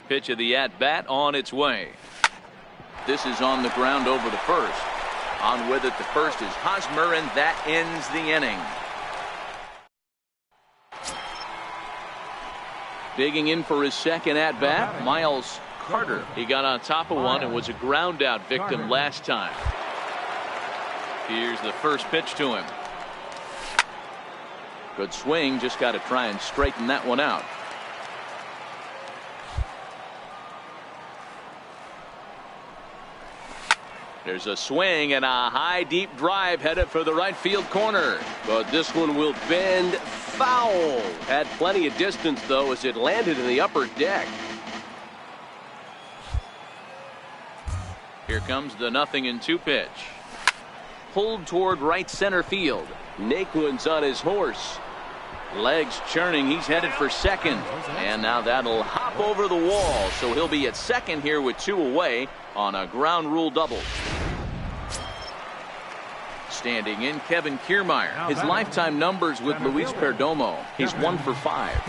First pitch of the at-bat on its way. This is on the ground over to first. On with it to first is Hosmer, and that ends the inning. Digging in for his second at-bat, Miles Carter. He got on top of one and was a ground-out victim last time. Here's the first pitch to him. Good swing, just got to try and straighten that one out. There's a swing and a high deep drive headed for the right field corner. But this one will bend foul. Had plenty of distance though as it landed in the upper deck. Here comes the 0-2 pitch. Pulled toward right center field. Naquin's on his horse. Legs churning, he's headed for second, and now that'll hop over the wall, so he'll be at second here with 2 away on a ground rule double. Standing in, Kevin Kiermaier. His lifetime numbers with Luis Perdomo. He's 1 for 5.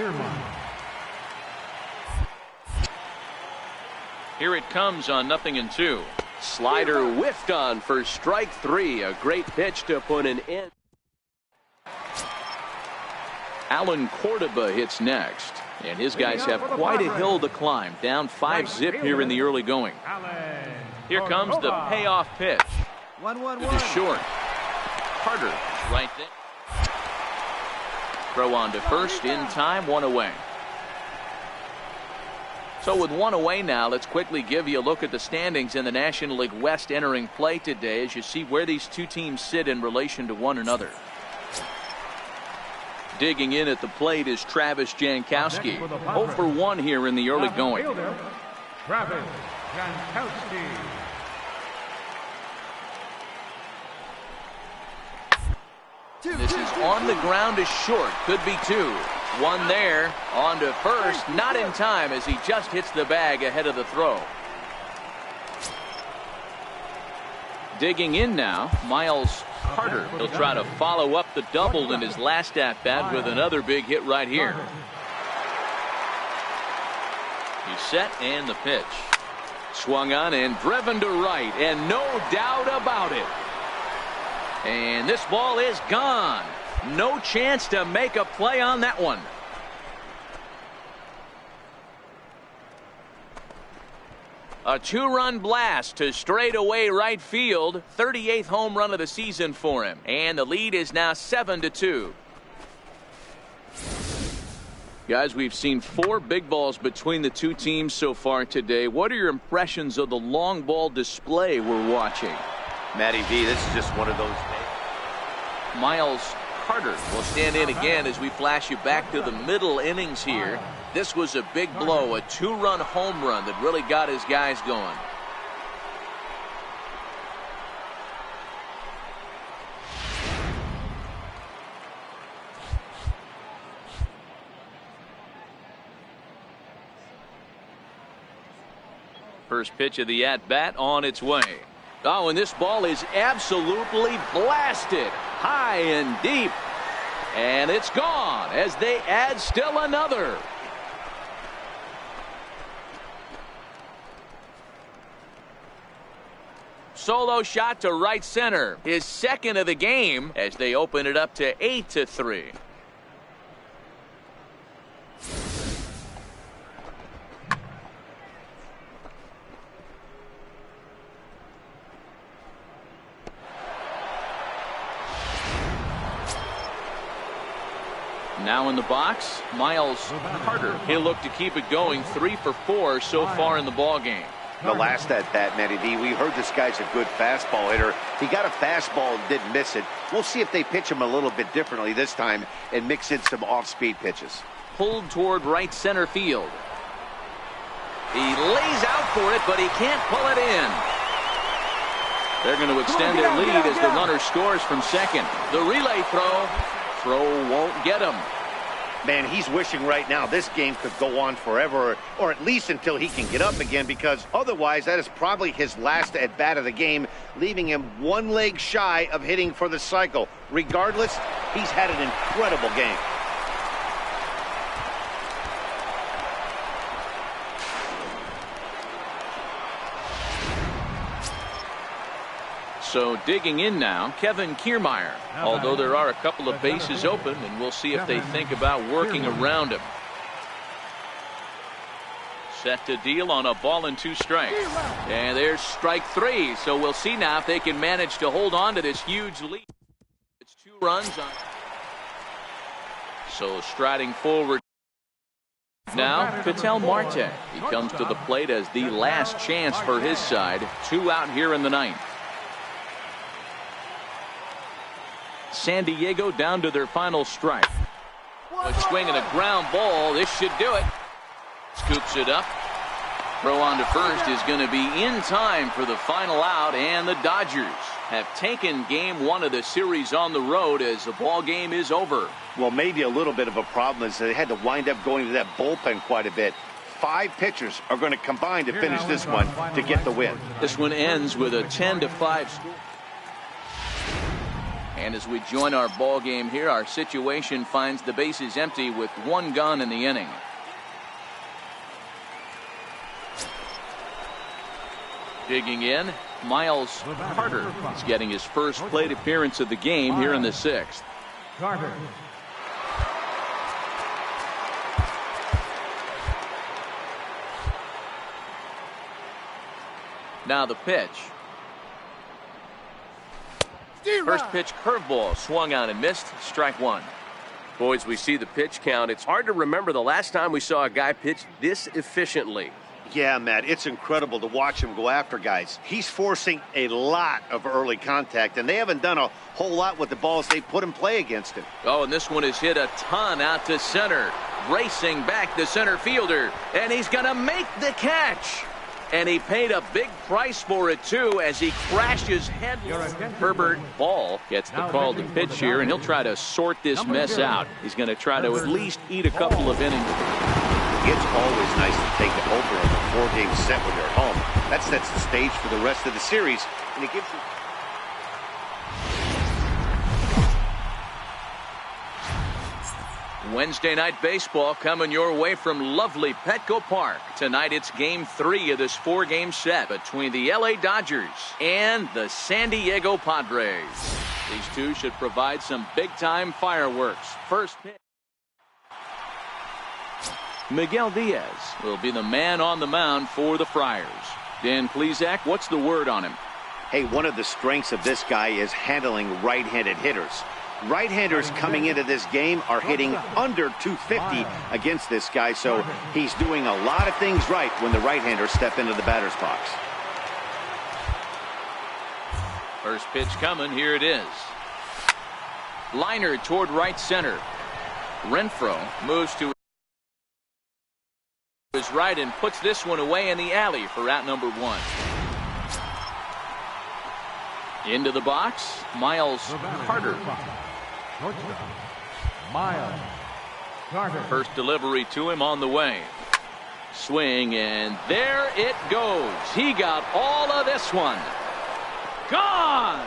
Here it comes on 0-2. Slider whiffed on for strike 3. A great pitch to put an end. Alan Cordoba hits next, and his guys have quite a hill to climb. Down 5-zip here in the early going. Here comes the payoff pitch. To the short. Carter right there. Throw on to first in time, 1 away. So with 1 away now, let's quickly give you a look at the standings in the National League West entering play today as you see where these two teams sit in relation to one another. Digging in at the plate is Travis Jankowski. 0 for 1 here in the early going. Travis Jankowski. This is on the ground is short. Could be 2. 1 there. On to first. Not in time as he just hits the bag ahead of the throw. Digging in now, Miles Carter. He'll try to follow up the double in his last at-bat with another big hit right here. He's set and the pitch. Swung on and driven to right, and no doubt about it. And this ball is gone. No chance to make a play on that one. A 2-run blast to straightaway right field. 38th home run of the season for him. And the lead is now 7-2. Guys, we've seen 4 big balls between the two teams so far today. What are your impressions of the long ball display we're watching? Matty V, this is just one of those days. Miles Carter will stand in again as we flash you back to the middle innings here. This was a big blow, a 2-run home run that really got his guys going. First pitch of the at-bat on its way. Oh, and this ball is absolutely blasted high and deep. And it's gone as they add still another. Solo shot to right center. His second of the game as they open it up to 8-3. Now in the box, Miles Carter. He'll look to keep it going. 3 for 4 so far in the ball game. The last at bat, Matty V, we heard this guy's a good fastball hitter. He got a fastball and didn't miss it. We'll see if they pitch him a little bit differently this time and mix in some off-speed pitches. Pulled toward right center field. He lays out for it, but he can't pull it in. They're going to extend their lead as the runner scores from second. The relay throw won't get him. Man, he's wishing right now this game could go on forever, or at least until he can get up again, because otherwise that is probably his last at bat of the game, leaving him 1 leg shy of hitting for the cycle. Regardless, he's had an incredible game. So digging in now, Kevin Kiermaier. Although there are a couple of bases open, and we'll see if they think about working around him. Set to deal on a ball and 2 strikes. And there's strike 3. So we'll see now if they can manage to hold on to this huge lead. It's 2 runs on. So striding forward. Now, Ketel Marte. He comes to the plate as the last chance for his side. 2 out here in the 9th. San Diego down to their final strike. A swing and a ground ball. This should do it. Scoops it up. Throw on to first is going to be in time for the final out, and the Dodgers have taken game 1 of the series on the road as the ball game is over. Well, maybe a little bit of a problem is they had to wind up going to that bullpen quite a bit. 5 pitchers are going to combine to finish this one to get the win. This one ends with a 10-5 score. And as we join our ball game here, our situation finds the bases empty with 1 gun in the inning. Digging in, Miles Carter is getting his first plate appearance of the game here in the 6th. Carter. Now the pitch. First pitch curveball swung on and missed. Strike 1. Boys, we see the pitch count. It's hard to remember the last time we saw a guy pitch this efficiently. Yeah, Matt, it's incredible to watch him go after guys. He's forcing a lot of early contact, and they haven't done a whole lot with the balls they put in play against him. Oh, and this one is hit a ton out to center. Racing back the center fielder, and he's going to make the catch. And he paid a big price for it, too, as he crashes headlong. Herbert Ball gets the call to pitch here, and he'll try to sort this mess out. He's going to try to at least eat a couple of innings. It's always nice to take the over of a 4-game set when you're at home. That sets the stage for the rest of the series, and it gives you... Wednesday night baseball coming your way from lovely Petco Park. Tonight it's game 3 of this 4-game set between the LA Dodgers and the San Diego Padres. These two should provide some big-time fireworks. First pitch. Miguel Diaz will be the man on the mound for the Friars. Dan Plesac, what's the word on him? Hey, one of the strengths of this guy is handling right-handed hitters. Right-handers coming into this game are hitting under 250 against this guy, so he's doing a lot of things right when the right-handers step into the batter's box. First pitch coming. Here it is. Liner toward right center. Renfroe moves to his right and puts this one away in the alley for out number 1. Into the box, Miles Carter. Miles Carter. First delivery to him on the way. Swing, and there it goes. He got all of this one. Gone!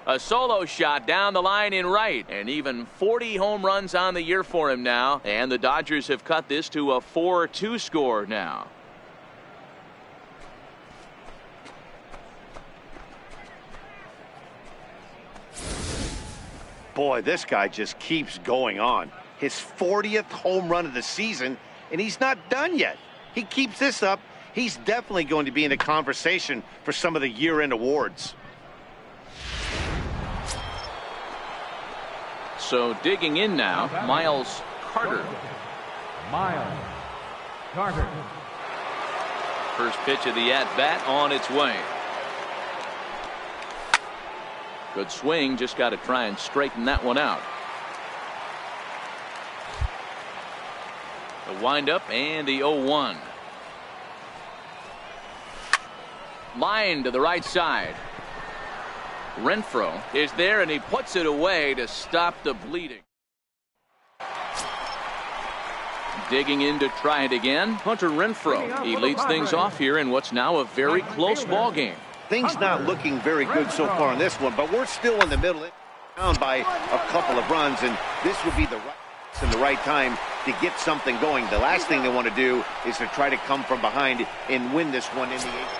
A solo shot down the line in right, and even 40 home runs on the year for him now, and the Dodgers have cut this to a 4-2 score now. Boy, this guy just keeps going on. His 40th home run of the season, and he's not done yet. He keeps this up, he's definitely going to be in the conversation for some of the year-end awards. So digging in now, Miles Carter. Miles Carter. First pitch of the at-bat on its way. Good swing, just got to try and straighten that one out. The windup and the 0-1. Line to the right side. Renfroe is there, and he puts it away to stop the bleeding. Digging in to try it again, Hunter Renfroe. He leads things off here in what's now a very close ball game. Things not looking very good so far in this one, but we're still in the middle, down by a couple of runs, and this would be the right time to get something going. The last thing they want to do is to try to come from behind and win this one in the eighth.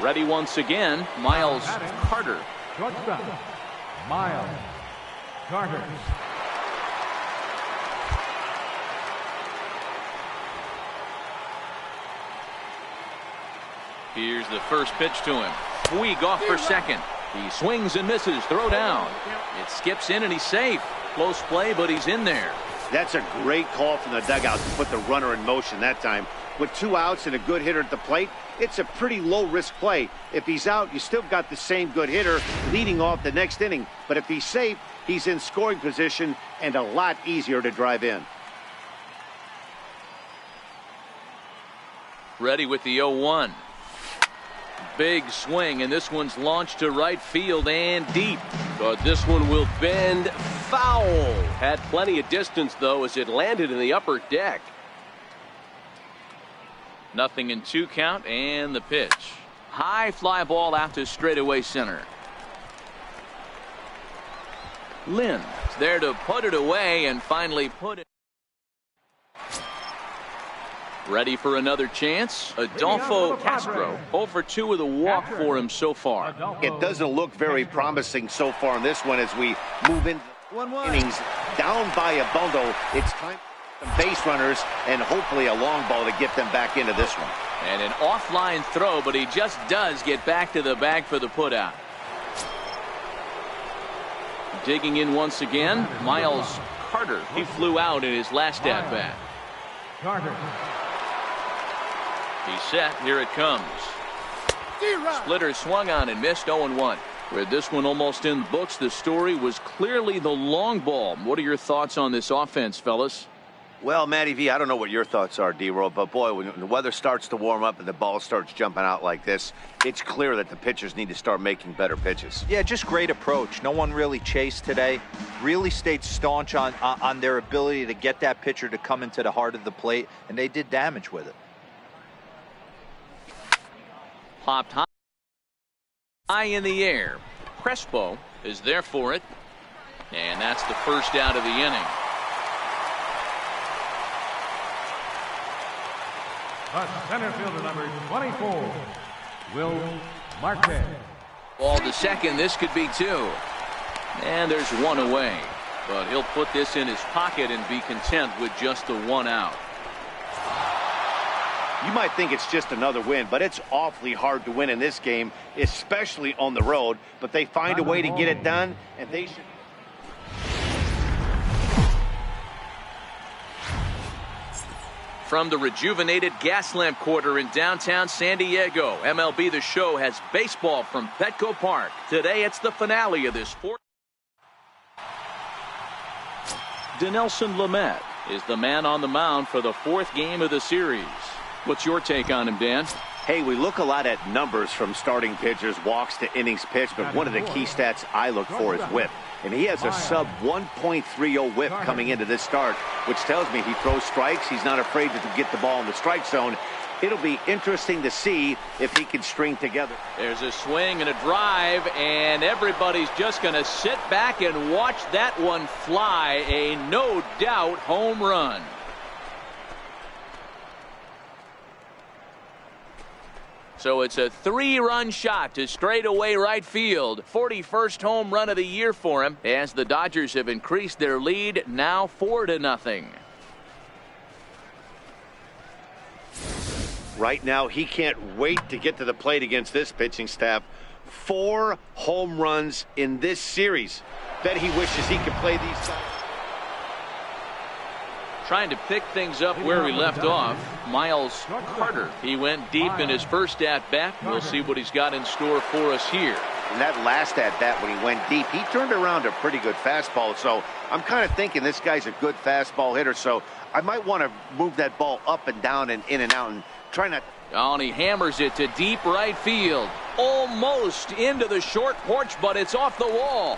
Ready once again, Miles Carter. Shortstop, Miles Carter. Here's the first pitch to him. Puig off for second. He swings and misses. Throw down. It skips in and he's safe. Close play, but he's in there. That's a great call from the dugout to put the runner in motion that time. With 2 outs and a good hitter at the plate, it's a pretty low-risk play. If he's out, you still got the same good hitter leading off the next inning. But if he's safe, he's in scoring position and a lot easier to drive in. Ready with the 0-1. Big swing, and this one's launched to right field and deep. But this one will bend foul. Had plenty of distance, though, as it landed in the upper deck. 0-2 count, and the pitch. High fly ball out to straightaway center. Lynn is there to put it away and finally put it. Ready for another chance. Adolfo Castro, 0-2 with a walk for him so far. It doesn't look very promising so far in this one as we move into innings down by a bundle. It's time for some base runners and hopefully a long ball to get them back into this one. And an offline throw, but he just does get back to the bag for the putout. Digging in once again, Miles Carter. He flew out in his last at-bat. Carter. He's set. Here it comes. Splitter swung on and missed. 0-1. With this one almost in the books, the story was clearly the long ball. What are your thoughts on this offense, fellas? Well, Matty V, I don't know what your thoughts are, D-Roll, but boy, when the weather starts to warm up and the ball starts jumping out like this, it's clear that the pitchers need to start making better pitches. Yeah, just great approach. No one really chased today. Really stayed staunch on their ability to get that pitcher to come into the heart of the plate, and they did damage with it. Popped high in the air. Crespo is there for it. And that's the first out of the inning. But center fielder number 24, Will Marte. Ball to second. This could be 2. And there's 1 away. But he'll put this in his pocket and be content with just the 1 out. You might think it's just another win, but it's awfully hard to win in this game, especially on the road. But they find a way to get it done, and they should. From the rejuvenated Gaslamp Quarter in downtown San Diego, MLB The Show has baseball from Petco Park. Today it's the finale of this fourth. Dinelson Lamet is the man on the mound for the 4th game of the series. What's your take on him, Dan? Hey, we look a lot at numbers from starting pitchers, walks to innings pitched, but one of the key stats I look for is whip. And he has a sub 1.30 whip coming into this start, which tells me he throws strikes. He's not afraid to get the ball in the strike zone. It'll be interesting to see if he can string together. There's a swing and a drive, and everybody's just going to sit back and watch that one fly. A no-doubt home run. So it's a 3-run shot to straightaway right field. 41st home run of the year for him, as the Dodgers have increased their lead now 4-0. Right now, he can't wait to get to the plate against this pitching staff. 4 home runs in this series. Bet he wishes he could play these guys. Trying to pick things up where he left off, Miles Carter. He went deep in his first at-bat. We'll see what he's got in store for us here. In that last at-bat when he went deep, he turned around a pretty good fastball. So I'm kind of thinking this guy's a good fastball hitter. So I might want to move that ball up and down and in and out and try not. Oh, and he hammers it to deep right field. Almost into the short porch, but it's off the wall.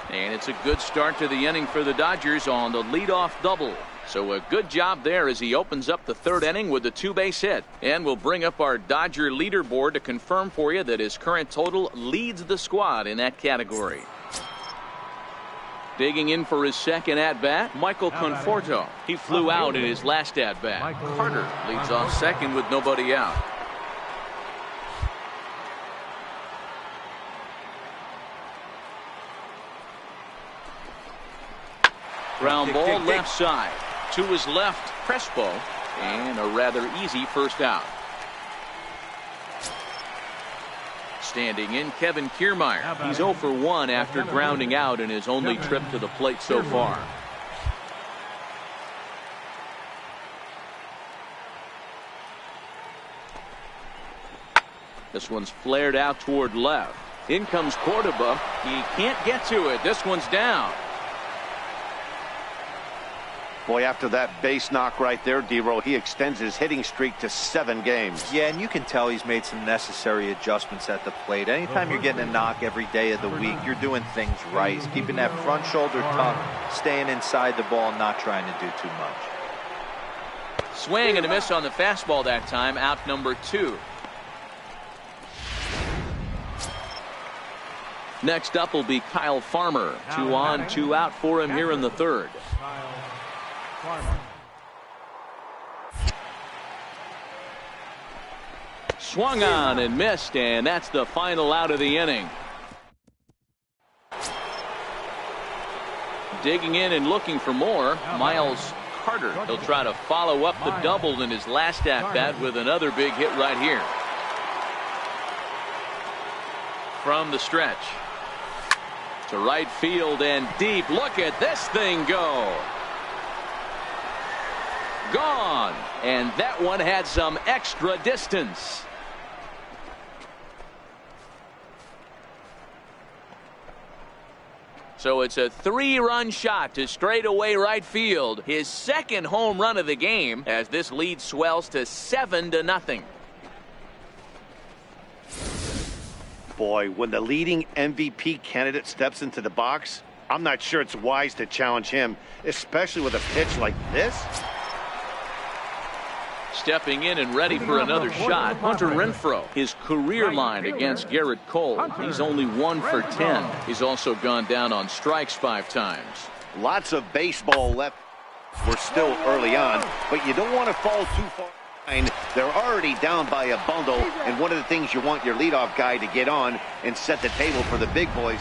And it's a good start to the inning for the Dodgers on the leadoff double. So a good job there as he opens up the 3rd inning with a 2-base hit. And we'll bring up our Dodger leaderboard to confirm for you that his current total leads the squad in that category. Digging in for his second at-bat, Michael Conforto. He flew out in his last at-bat. Carter leads off second with nobody out. Ground ball left side. To his left, Crespo. And a rather easy first out. Standing in, Kevin Kiermaier. He's 0 for 1 after grounding out in his only trip to the plate so far. This one's flared out toward left. In comes Cordoba. He can't get to it. This one's down. Boy, after that base knock right there, D-Roll, he extends his hitting streak to 7 games. Yeah, and you can tell he's made some necessary adjustments at the plate. Anytime you're getting a knock every day of the week, you're doing things right. He's keeping that front shoulder tucked, staying inside the ball, and not trying to do too much. Swing and a miss on the fastball that time. Out number 2. Next up will be Kyle Farmer. 2 on, 2 out for him here in the third. Swung on and missed, and that's the final out of the inning. Digging in and looking for more, Miles Carter. He'll try to follow up the double in his last at-bat with another big hit right here. From the stretch. To right field and deep. Look at this thing go. Gone. And that one had some extra distance. So it's a 3-run shot to straightaway right field. His second home run of the game as this lead swells to 7-0. Boy, when the leading MVP candidate steps into the box, I'm not sure it's wise to challenge him, especially with a pitch like this. Stepping in and ready for another shot, Hunter Renfroe. His career line against Garrett Cole. He's only 1 for 10. He's also gone down on strikes 5 times. Lots of baseball left. We're still early on, but you don't want to fall too far behind. They're already down by a bundle, and one of the things you want your leadoff guy to get on and set the table for the big boys.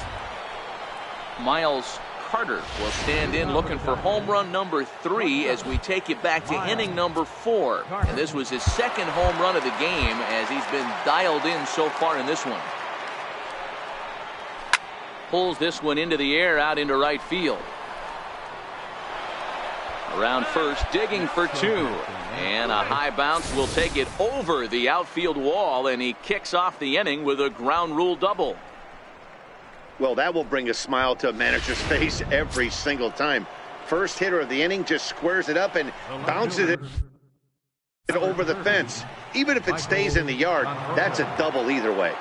Miles Carter will stand in looking for home run number 3 as we take it back to inning number 4. And this was his second home run of the game as he's been dialed in so far in this one. Pulls this one into the air out into right field. Around first, digging for 2. And a high bounce will take it over the outfield wall, and he kicks off the inning with a ground rule double. Well, that will bring a smile to a manager's face every single time. First hitter of the inning just squares it up and bounces it over the fence. Even if it stays in the yard, that's a double either way.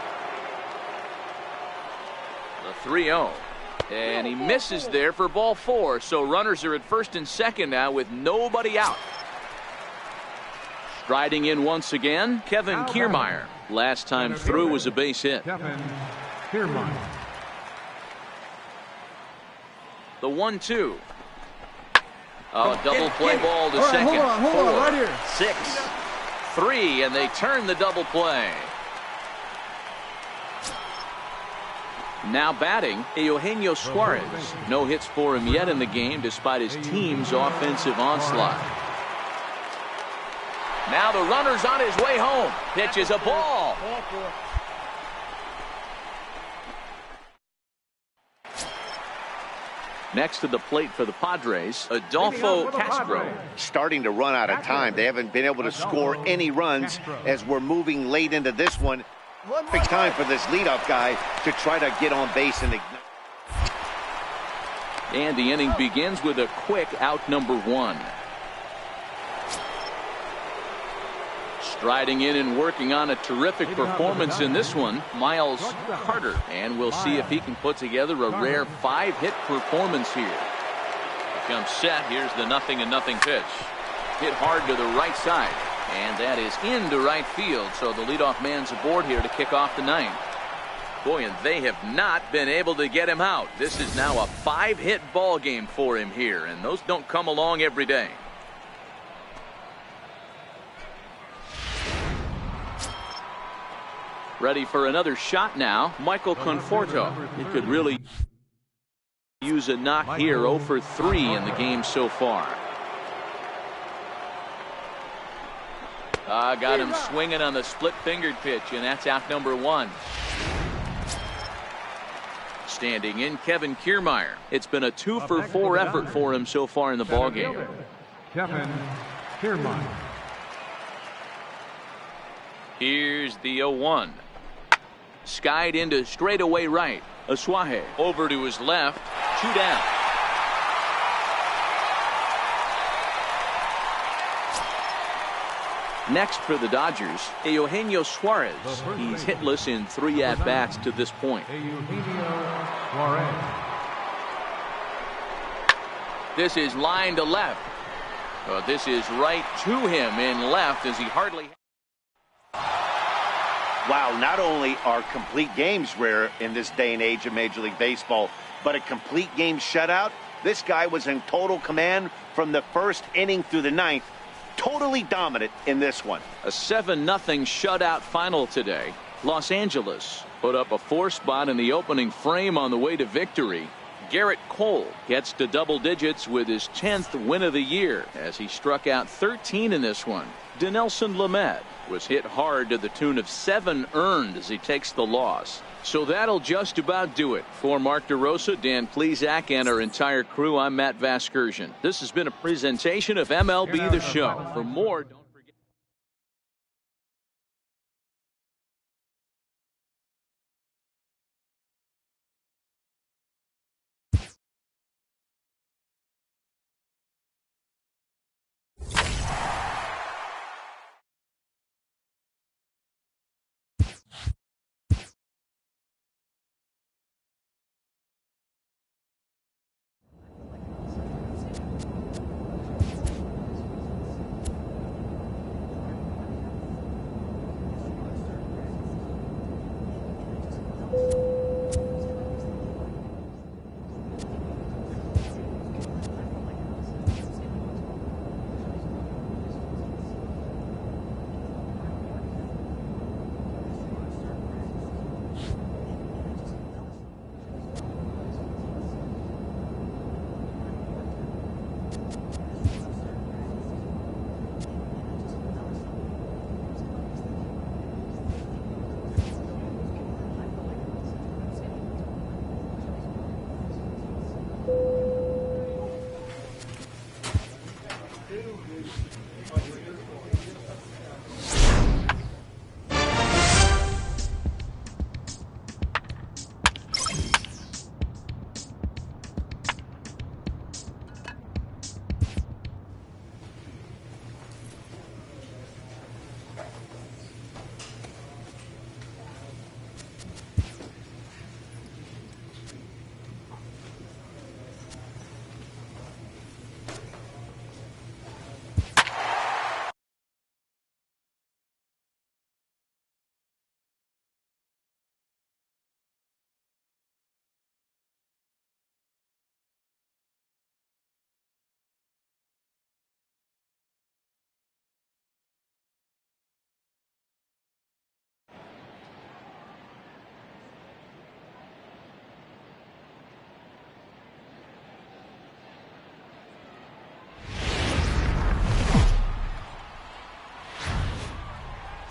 The 3-0. And he misses there for ball 4. So runners are at first and second now with nobody out. Striding in once again, Kevin Kiermaier. Last time through was a base hit. Kevin Kiermaier. The 1-2. Oh, double play ball to second. Hold on, right here. 6, 3, and they turn the double play. Now batting, Eugenio Suarez. No hits for him yet in the game despite his team's offensive onslaught. Now the runner's on his way home. Pitches a ball. Next to the plate for the Padres, Adolfo Castro. Starting to run out of time. They haven't been able to score any runs as we're moving late into this one. Big time for this leadoff guy to try to get on base and ignite. And the inning begins with a quick out number 1. Striding in and working on a terrific performance in this one, Miles Carter. And we'll see if he can put together a rare 5-hit performance here. He comes set. Here's the 0-0 pitch. Hit hard to the right side. And that is into right field. So the leadoff man's aboard here to kick off the 9th. Boy, and they have not been able to get him out. This is now a 5-hit ball game for him here, and those don't come along every day. Ready for another shot now, Michael Conforto. He could really use a knock here. 0 for 3 in the game so far. Got him swinging on the split-fingered pitch, and that's out number 1. Standing in, Kevin Kiermaier. It's been a 2 for 4 effort for him so far in the ballgame. Kevin Kiermaier. Here's the 0-1. Skied into straightaway right. Asuaje over to his left. 2 down. Next for the Dodgers, Eugenio Suarez. He's hitless in 3 at-bats to this point. Eugenio Suarez. This is line to left. This is right to him in left as he hardly... Wow, not only are complete games rare in this day and age of Major League Baseball, but a complete game shutout. This guy was in total command from the first inning through the 9th. Totally dominant in this one. A 7-0 shutout final today. Los Angeles put up a 4 spot in the opening frame on the way to victory. Garrett Cole gets to double digits with his 10th win of the year as he struck out 13 in this one. Dinelson Lamet was hit hard to the tune of 7 earned as he takes the loss. So that'll just about do it. For Mark DeRosa, Dan Plesac, and our entire crew, I'm Matt Vasgersian. This has been a presentation of MLB The Show. For more, don't forget.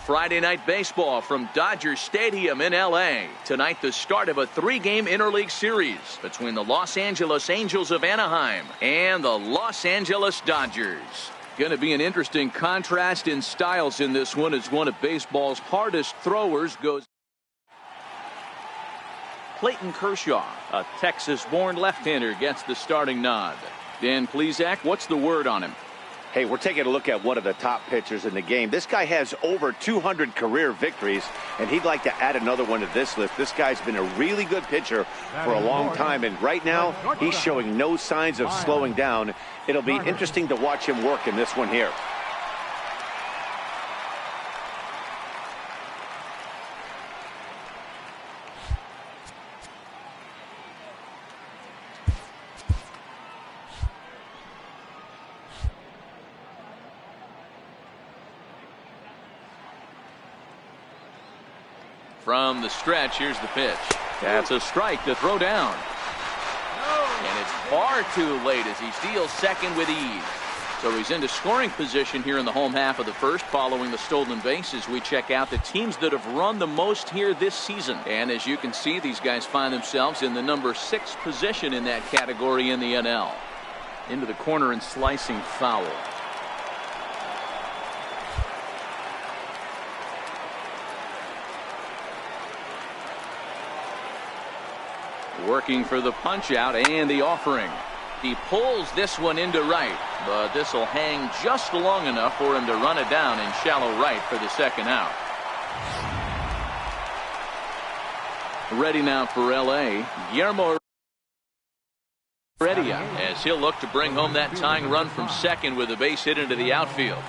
Friday night baseball from Dodger Stadium in L.A. Tonight, the start of a 3-game interleague series between the Los Angeles Angels of Anaheim and the Los Angeles Dodgers. Going to be an interesting contrast in styles in this one as one of baseball's hardest throwers goes. Clayton Kershaw, a Texas-born left-hander, gets the starting nod. Dan Plesac, what's the word on him? Hey, we're taking a look at one of the top pitchers in the game. This guy has over 200 career victories, and he'd like to add another one to this list. This guy's been a really good pitcher for a long time, and right now he's showing no signs of slowing down. It'll be interesting to watch him work in this one here. From the stretch, here's the pitch. That's a strike to throw down. And it's far too late as he steals second with ease. So he's into scoring position here in the home half of the first following the stolen base as we check out the teams that have run the most here this season. And as you can see, these guys find themselves in the number 6 position in that category in the NL. Into the corner and slicing foul. Working for the punch out and the offering. He pulls this one into right, but this will hang just long enough for him to run it down in shallow right for the second out. Ready now for L.A. Guillermo Heredia, as he'll look to bring home that tying run from second with a base hit into the outfield.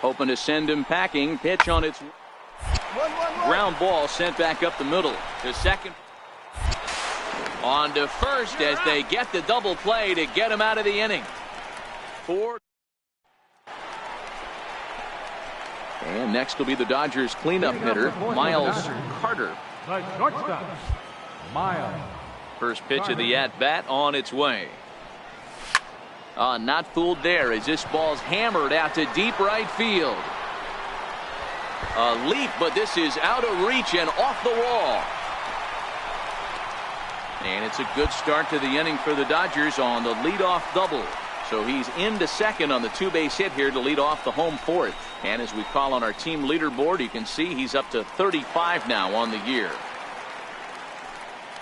Hoping to send him packing. Pitch on its ground ball sent back up the middle. To second. On to first as they get the double play to get him out of the inning. 4. And next will be the Dodgers cleanup hitter, Miles Carter. First pitch of the at-bat on its way. Not fooled there as this ball's hammered out to deep right field. A leap, but this is out of reach and off the wall. And it's a good start to the inning for the Dodgers on the leadoff double. So he's into second on the 2-base hit here to lead off the home fourth. And as we call on our team leaderboard, you can see he's up to 35 now on the year.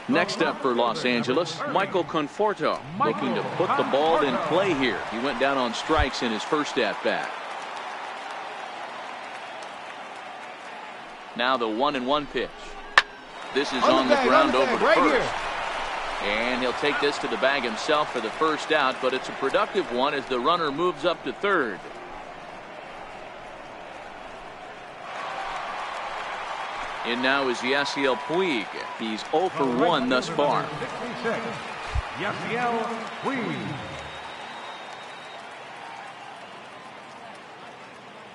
Next up for Los Angeles, Michael Conforto, looking to put the ball in play here. He went down on strikes in his first at-bat. Now the 1-1 pitch. This is on the ground over to first. And he'll take this to the bag himself for the first out, but it's a productive one as the runner moves up to third. And now is Yasiel Puig. He's 0 for 1 thus far. Yasiel Puig.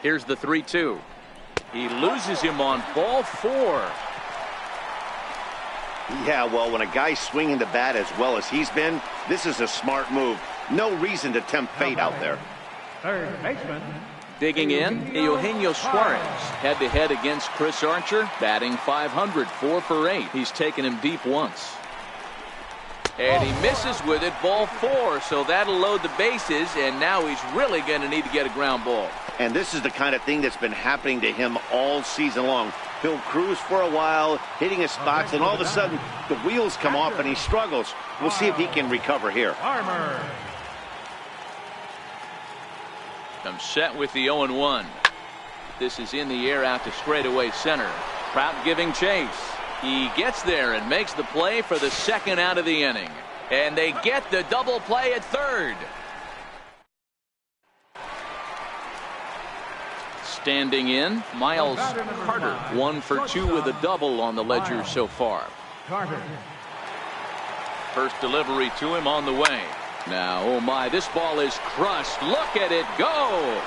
Here's the 3-2. He loses him on ball 4. Yeah, well, when a guy's swinging the bat as well as he's been, this is a smart move. No reason to tempt fate out there. Third baseman. Digging in, Eugenio Suarez head-to-head against Chris Archer, batting .500, 4 for 8. He's taken him deep once. And he misses with it, ball 4, so that'll load the bases, and now he's really going to need to get a ground ball. And this is the kind of thing that's been happening to him all season long. He'll cruise for a while, hitting his spots, and all of a sudden, the wheels come off and he struggles. We'll see if he can recover here. I'm set with the 0-1. This is in the air out to straightaway center. Trout giving chase. He gets there and makes the play for the second out of the inning. And they get the double play at third. Standing in, Miles Carter, 1 for 2 with a double on the ledger so far. First delivery to him on the way. Now, oh my, this ball is crushed. Look at it go.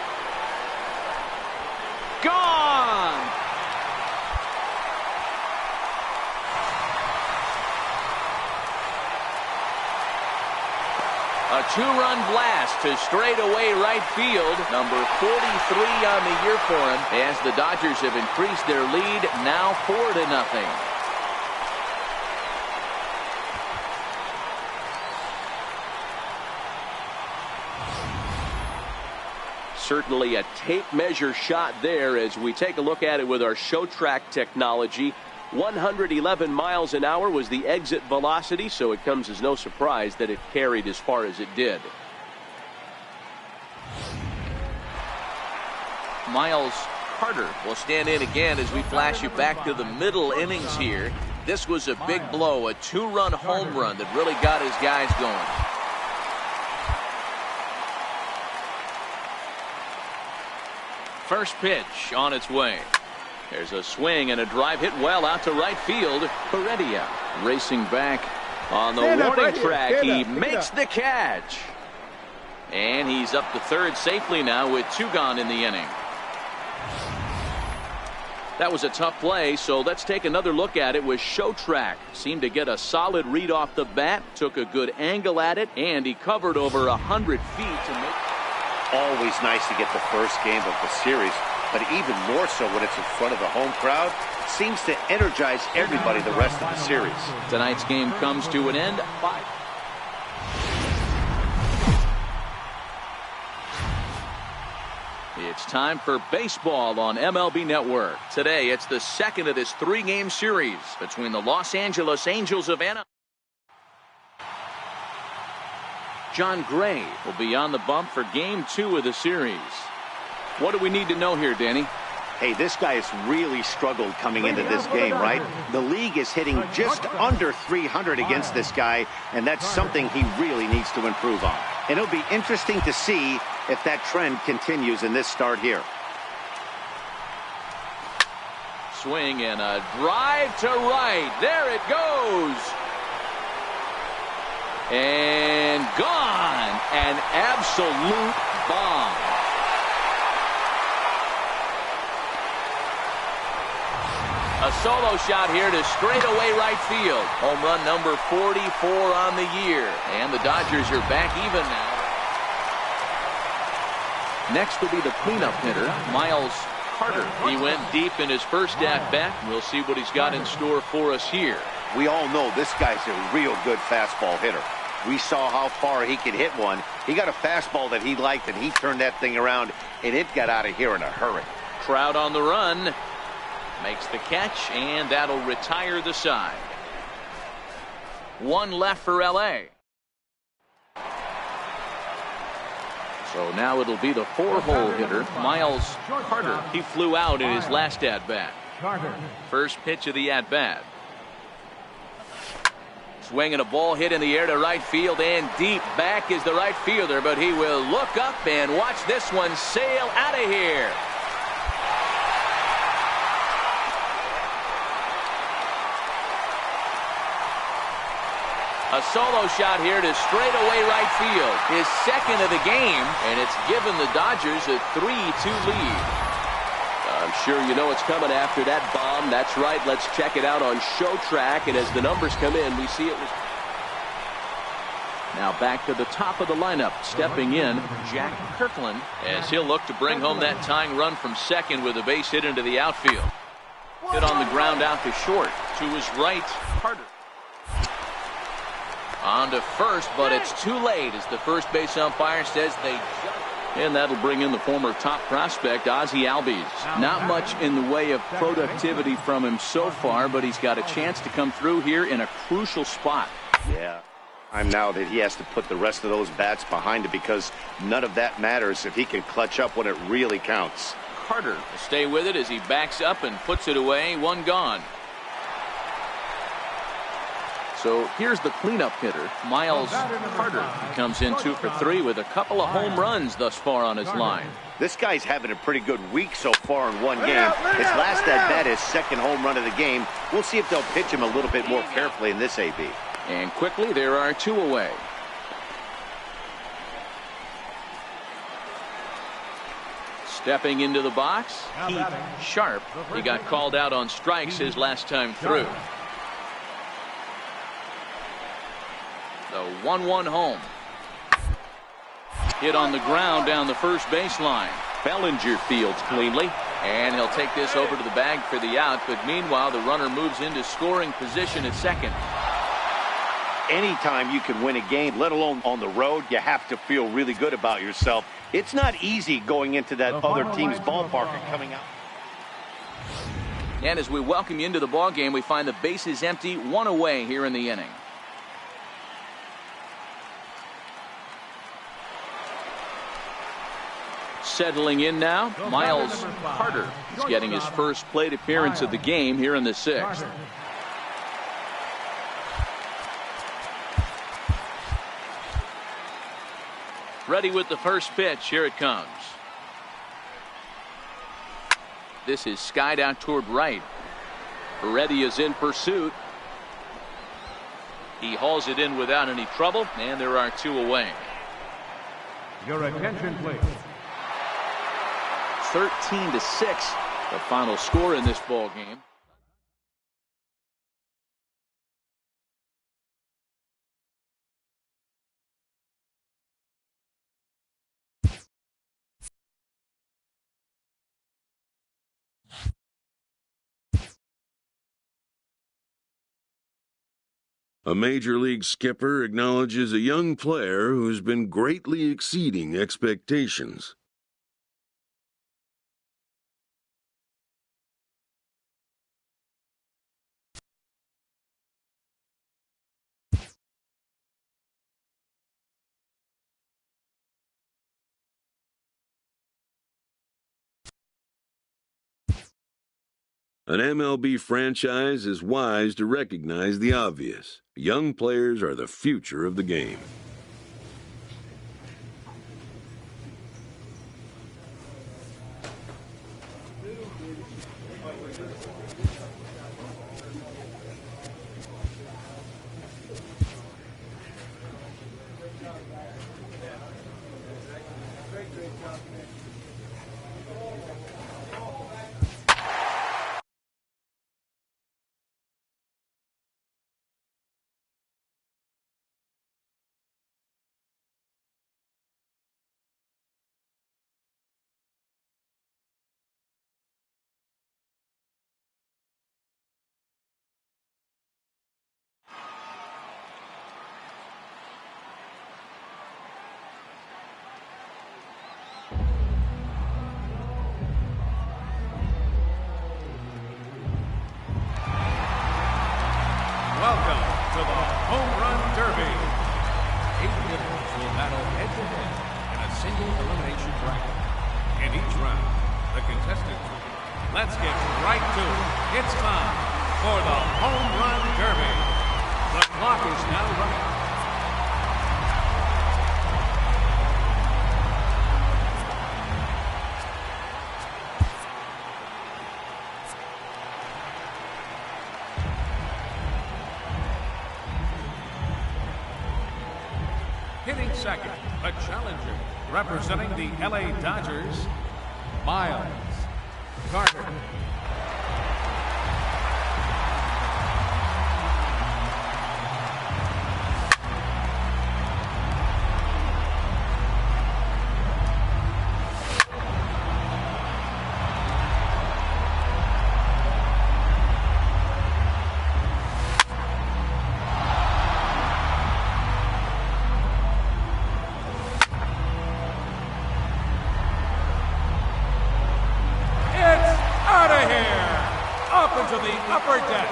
Gone. A 2-run blast to straightaway right field. Number 43 on the year for him as the Dodgers have increased their lead now 4-0. Certainly a tape measure shot there as we take a look at it with our show track technology. 111 miles an hour was the exit velocity, so it comes as no surprise that it carried as far as it did. Miles Carter will stand in again as we flash you back to the middle innings here. This was a big blow, a 2-run home run that really got his guys going. First pitch on its way. There's a swing and a drive hit well out to right field. Heredia racing back on the warning track. He makes the catch. And he's up to third safely now with 2 gone in the inning. That was a tough play, so let's take another look at it with Show Track. Seemed to get a solid read off the bat, took a good angle at it, and he covered over 100 feet to make. Always nice to get the first game of the series, but even more so when it's in front of the home crowd. Seems to energize everybody the rest of the series. Tonight's game comes to an end. 5. It's time for baseball on MLB Network. Today, it's the second of this 3-game series between the Los Angeles Angels of Anaheim. John Gray will be on the bump for Game 2 of the series. What do we need to know here, Danny? Hey, this guy has really struggled coming into this game, right? The league is hitting just under 300 against this guy, and that's something he really needs to improve on. And it'll be interesting to see if that trend continues in this start here. Swing and a drive to right. There it goes. And gone. An absolute bomb. A solo shot here to straightaway right field. Home run number 44 on the year. And the Dodgers are back even now. Next will be the cleanup hitter, Miles Carter. He went deep in his first at-bat. We'll see what he's got in store for us here. We all know this guy's a real good fastball hitter. We saw how far he could hit one. He got a fastball that he liked, and he turned that thing around, and it got out of here in a hurry. Trout on the run. Makes the catch, and that'll retire the side. 1 left for L.A. So now it'll be the 4-hole hitter, Miles Carter. He flew out in his last at-bat. First pitch of the at-bat. Swinging a ball hit in the air to right field, and deep back is the right fielder, but he will look up and watch this one sail out of here. A solo shot here to straightaway right field. His second of the game, and it's given the Dodgers a 3-2 lead. I'm sure you know what's coming after that bomb. That's right. Let's check it out on Show Track, and as the numbers come in, we see it was. Now back to the top of the lineup. Stepping in, Jack Kirkland, as he'll look to bring home that tying run from second with a base hit into the outfield. Hit on the ground out to short. To his right, Carter. On to first, but it's too late as the first base umpire says they jump. And that'll bring in the former top prospect, Ozzie Albies. Not much in the way of productivity from him so far, but he's got a chance to come through here in a crucial spot. Yeah. I'm now that he has to put the rest of those bats behind it because none of that matters if he can clutch up when it really counts. Carter will stay with it as he backs up and puts it away. 1 gone. So here's the cleanup hitter, Miles Carter. He comes in 2 for 3 with a couple of home runs thus far on his line. This guy's having a pretty good week so far in one game. His last at-bat is second home run of the game. We'll see if they'll pitch him a little bit more carefully in this AB. And quickly, there are 2 away. Stepping into the box, Heath Sharp. He got called out on strikes his last time through. The 1-1 home. Hit on the ground down the first baseline. Bellinger fields cleanly, and he'll take this over to the bag for the out, but meanwhile the runner moves into scoring position at second. Anytime you can win a game, let alone on the road, you have to feel really good about yourself. It's not easy going into that other team's ballpark and coming out. And as we welcome you into the ball game, we find the bases empty, 1 away here in the inning. Settling in now, Miles Carter is getting his first plate appearance of the game here in the 6th. Ready with the first pitch. Here it comes. This is skied out toward right. Reddy is in pursuit. He hauls it in without any trouble, and there are 2 away. Your attention, please. 13-6, the final score in this ball game. A Major League skipper acknowledges a young player who's been greatly exceeding expectations. An MLB franchise is wise to recognize the obvious. Young players are the future of the game. Welcome to the Home Run Derby. 8 hitters will battle head-to-head in a single elimination bracket. In each round, the contestants will. Let's get right to it. It's time for the Home Run Derby. The clock is now running. Hitting second, a challenger, representing the LA Dodgers, Miles Carter. Up into the upper deck.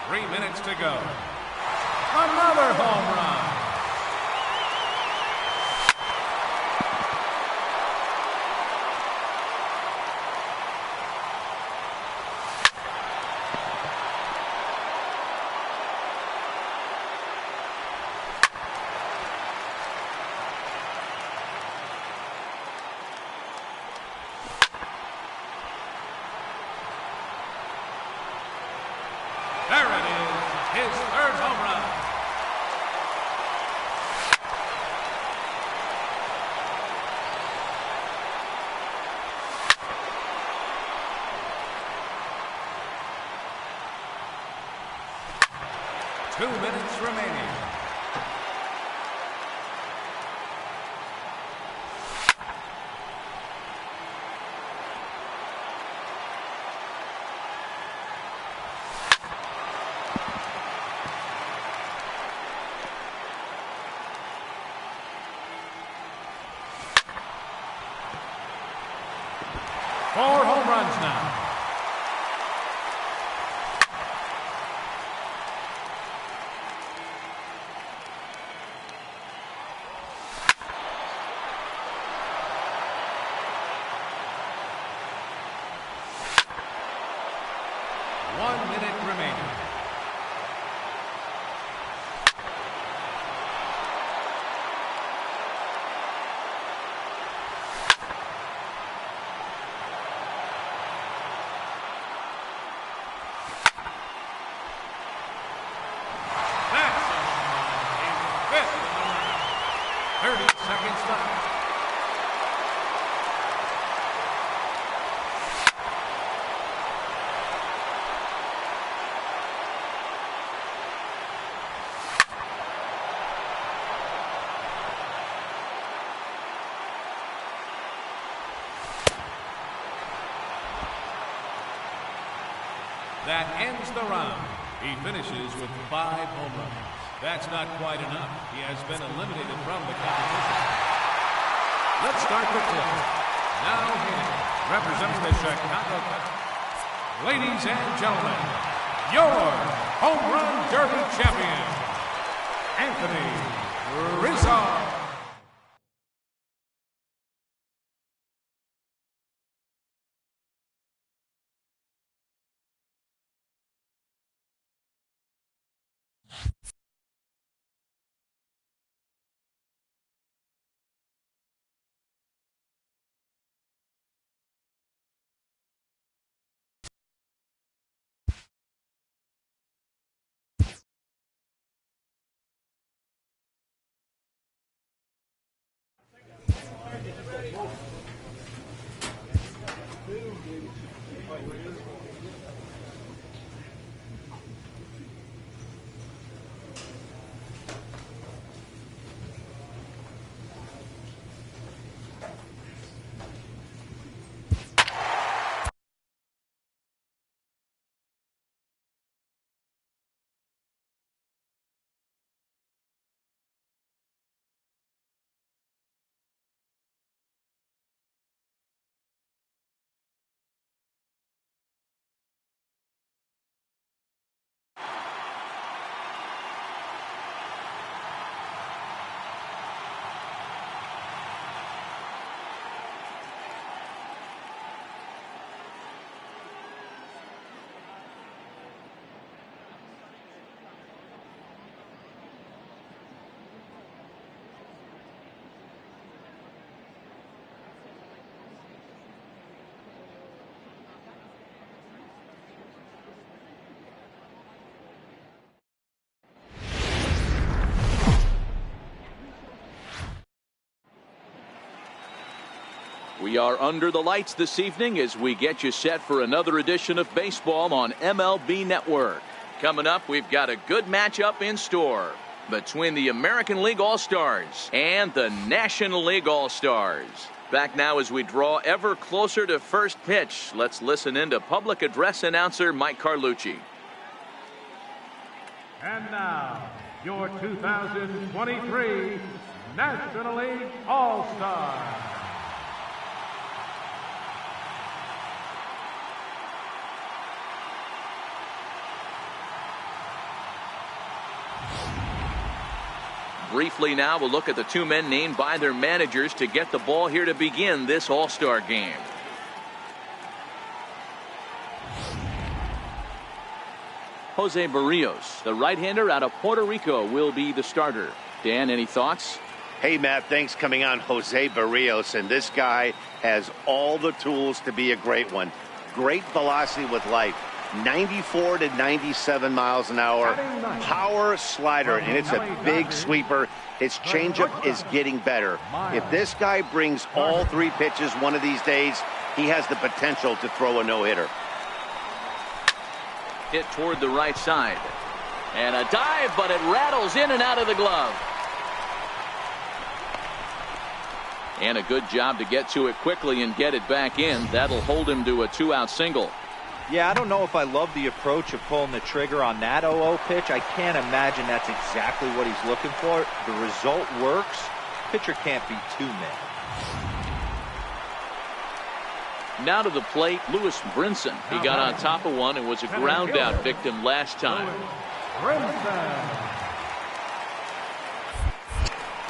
Three minutes to go. Another home run. There it is, his third home run. Two minutes remaining. Four home runs now. One minute remaining. That ends the round. He finishes with 5 home runs. That's not quite enough. He has been eliminated from the competition. Let's start the clock. Now hitting, representing the Chicago Cubs. Ladies and gentlemen, your Home Run Derby champion, Anthony Rizzo. We are under the lights this evening as we get you set for another edition of baseball on MLB Network. Coming up, we've got a good matchup in store between the American League All-Stars and the National League All-Stars. Back now as we draw ever closer to first pitch. Let's listen in to public address announcer Mike Carlucci. And now, your 2023 National League All-Stars. Briefly now, we'll look at the 2 men named by their managers to get the ball here to begin this All-Star game. Jose Barrios, the right-hander out of Puerto Rico, will be the starter. Dan, any thoughts? Hey, Matt, thanks coming on. Jose Barrios, and this guy has all the tools to be a great one. Great velocity with life. 94 to 97 miles an hour, power slider, and it's a big sweeper. His changeup is getting better. If this guy brings all 3 pitches one of these days, he has the potential to throw a no-hitter. Hit toward the right side. And a dive, but it rattles in and out of the glove. And a good job to get to it quickly and get it back in. That'll hold him to a 2-out single. Yeah, I don't know if I love the approach of pulling the trigger on that 0-0 pitch. I can't imagine that's exactly what he's looking for. The result works. Pitcher can't be too mad. Now to the plate, Lewis Brinson. He got on top of one and was a ground out victim last time.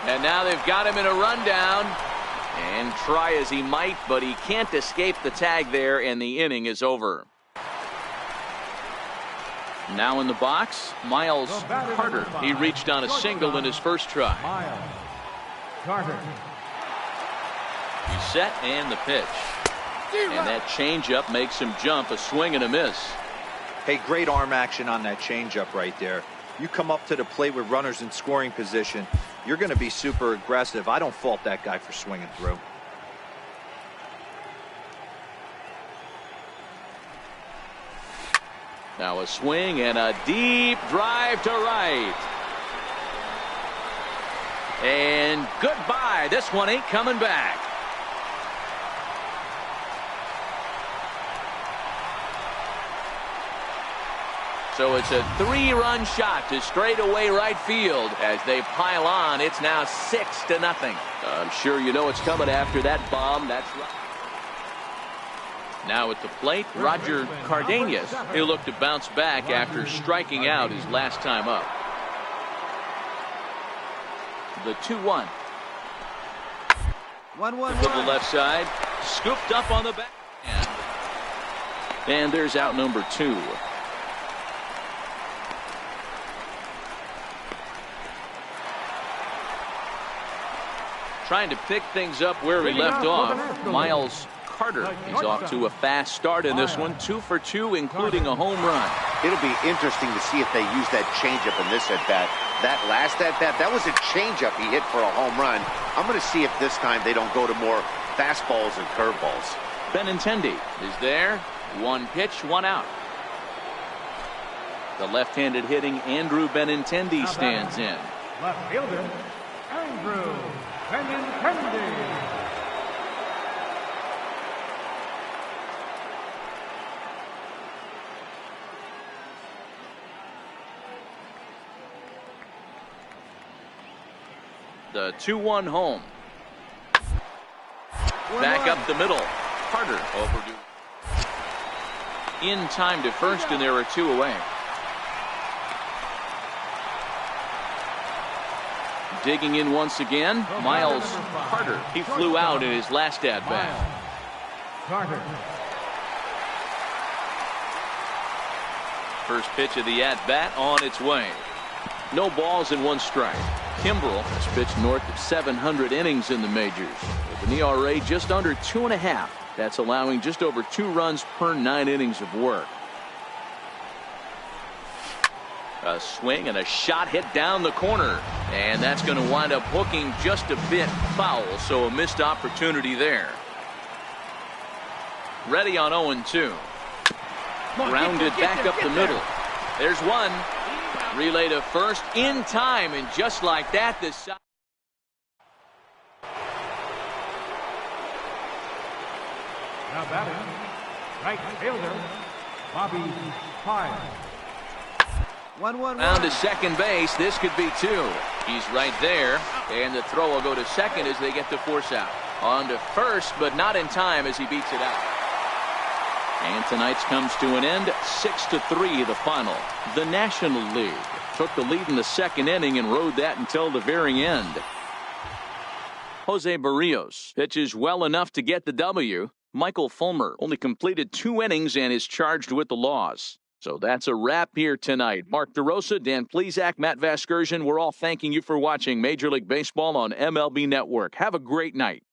And now they've got him in a rundown. And try as he might, but he can't escape the tag there, and the inning is over. Now in the box, Miles Carter. He reached on a single in his first try. Carter. He's set, and the pitch. And that changeup makes him jump, a swing and a miss. Hey, great arm action on that changeup right there. You come up to the plate with runners in scoring position, you're going to be super aggressive. I don't fault that guy for swinging through. Now a swing and a deep drive to right. And goodbye. This one ain't coming back. So it's a 3-run shot to straightaway right field. As they pile on, it's now 6-0. I'm sure you know it's coming after that bomb. That's right. Now at the plate, Roger Cardenas. He'll look to bounce back after striking out his last time up. The 2-1. 1-1. To the left side, scooped up on the back. And there's out number 2. Trying to pick things up where we left off. Miles Carter. He's off to a fast start in this one. 2 for 2, including a home run. It'll be interesting to see if they use that changeup in this at-bat. That last at-bat, that was a changeup he hit for a home run. I'm going to see if this time they don't go to more fastballs and curveballs. Benintendi is there. 1 pitch, 1 out. The left-handed hitting Andrew Benintendi stands in. Left fielder, Andrew Benintendi. The 2-1 home. Back up the middle. Carter overdue. In time to first, and there are 2 away. Digging in once again, Miles Carter. He flew out in his last at-bat. Carter. First pitch of the at-bat on its way. No balls and 1 strike. Kimbrel has pitched north of 700 innings in the majors, with an ERA just under 2.5. That's allowing just over 2 runs per 9 innings of work. A swing and a shot hit down the corner, and that's going to wind up hooking just a bit foul, so a missed opportunity there. Ready on 0-2. Grounded back up the middle. There's 1. Relay to first in time, and just like that, the side. Now batting, right fielder, Bobby Hine. 1-1. Down to second base. This could be 2. He's right there, and the throw will go to second as they get the force out. On to first, but not in time as he beats it out. And tonight's comes to an end. 6-3 the final. The National League took the lead in the second inning and rode that until the very end. Jose Barrios pitches well enough to get the W. Michael Fulmer only completed 2 innings and is charged with the loss. So that's a wrap here tonight. Mark DeRosa, Dan Plesac, Matt Vasgersian, we're all thanking you for watching Major League Baseball on MLB Network. Have a great night.